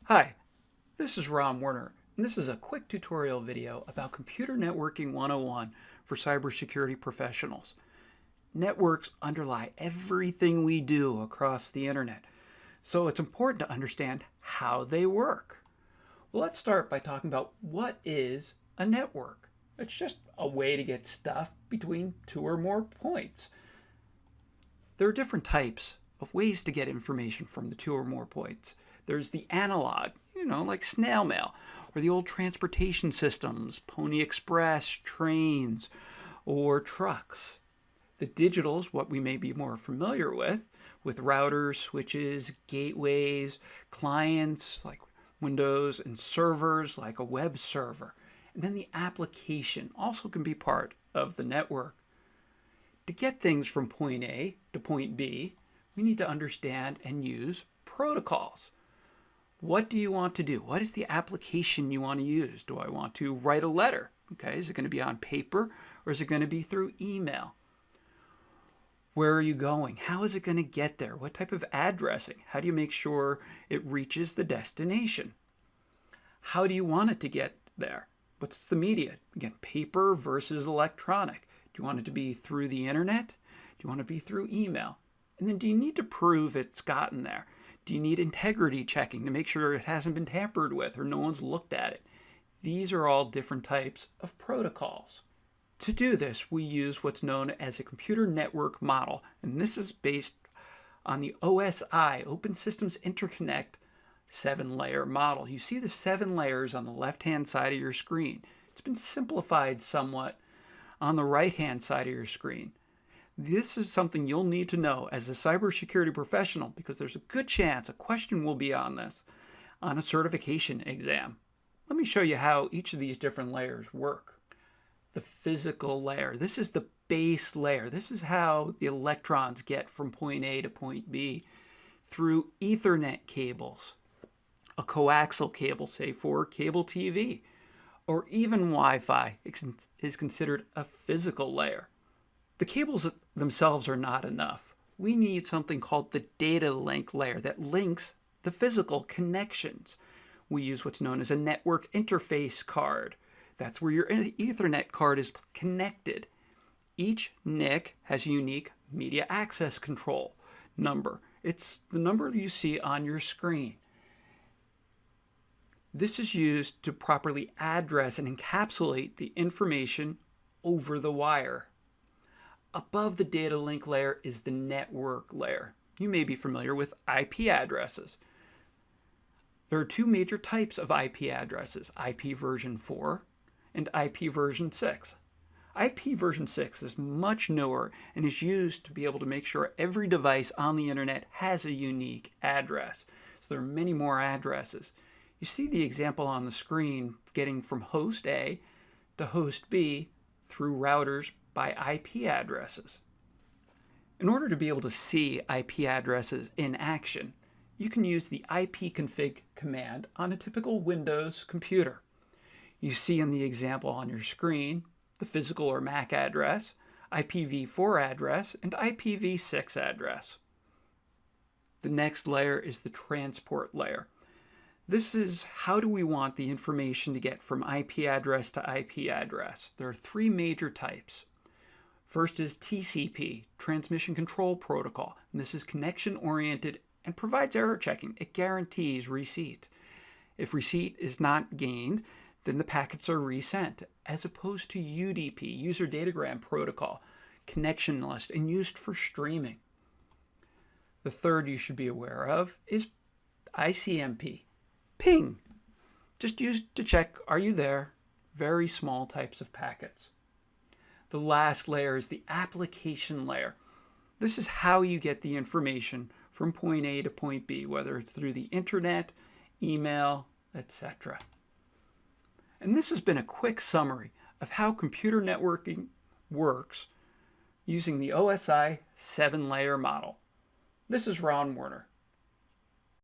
Hi, this is Ron Werner, and this is a quick tutorial video about Computer Networking 101 for cybersecurity professionals. Networks underlie everything we do across the internet, so it's important to understand how they work. Well, let's start by talking about what is a network. It's just a way to get stuff between two or more points. There are different types of ways to get information from the two or more points. There's the analog, like snail mail, or the old transportation systems, Pony Express, trains, or trucks. The digital is what we may be more familiar with routers, switches, gateways, clients like Windows, and servers like a web server. And then the application also can be part of the network. To get things from point A to point B, we need to understand and use protocols. What do you want to do? What is the application you want to use? Do I want to write a letter? Okay, is it going to be on paper or is it going to be through email? Where are you going? How is it going to get there? What type of addressing? How do you make sure it reaches the destination? How do you want it to get there? What's the media? Again, paper versus electronic. Do you want it to be through the internet? Do you want it to be through email? And then do you need to prove it's gotten there? Do you need integrity checking to make sure it hasn't been tampered with or no one's looked at it? These are all different types of protocols. To do this, we use what's known as a computer network model, and this is based on the OSI, Open Systems Interconnect, 7-layer model. You see the 7 layers on the left-hand side of your screen. It's been simplified somewhat on the right-hand side of your screen. This is something you'll need to know as a cybersecurity professional because there's a good chance a question will be on this on a certification exam. Let me show you how each of these different layers work. The physical layer. This is the base layer. This is how the electrons get from point A to point B through Ethernet cables, a coaxial cable, say for cable TV, or even Wi-Fi is considered a physical layer. The cables themselves are not enough. We need something called the data link layer that links the physical connections. We use what's known as a network interface card. That's where your Ethernet card is connected. Each NIC has a unique media access control number. It's the number you see on your screen. This is used to properly address and encapsulate the information over the wire. Above the data link layer is the network layer. You may be familiar with IP addresses. There are two major types of IP addresses, IP version 4 and IP version 6. IP version 6 is much newer and is used to be able to make sure every device on the internet has a unique address. So there are many more addresses. You see the example on the screen getting from host A to host B through routers by IP addresses. In order to be able to see IP addresses in action, you can use the ipconfig command on a typical Windows computer. You see in the example on your screen the physical or MAC address, IPv4 address, and IPv6 address. The next layer is the transport layer. This is how do we want the information to get from IP address to IP address. There are 3 major types. First is TCP, Transmission Control Protocol, and this is connection-oriented and provides error checking. It guarantees receipt. If receipt is not gained, then the packets are resent, as opposed to UDP, User Datagram Protocol, connectionless and used for streaming. The third you should be aware of is ICMP, ping, just used to check, are you there? Very small types of packets. The last layer is the application layer. This is how you get the information from point A to point B, whether it's through the internet, email, etc. And this has been a quick summary of how computer networking works using the OSI 7-layer model. This is Ron Werner.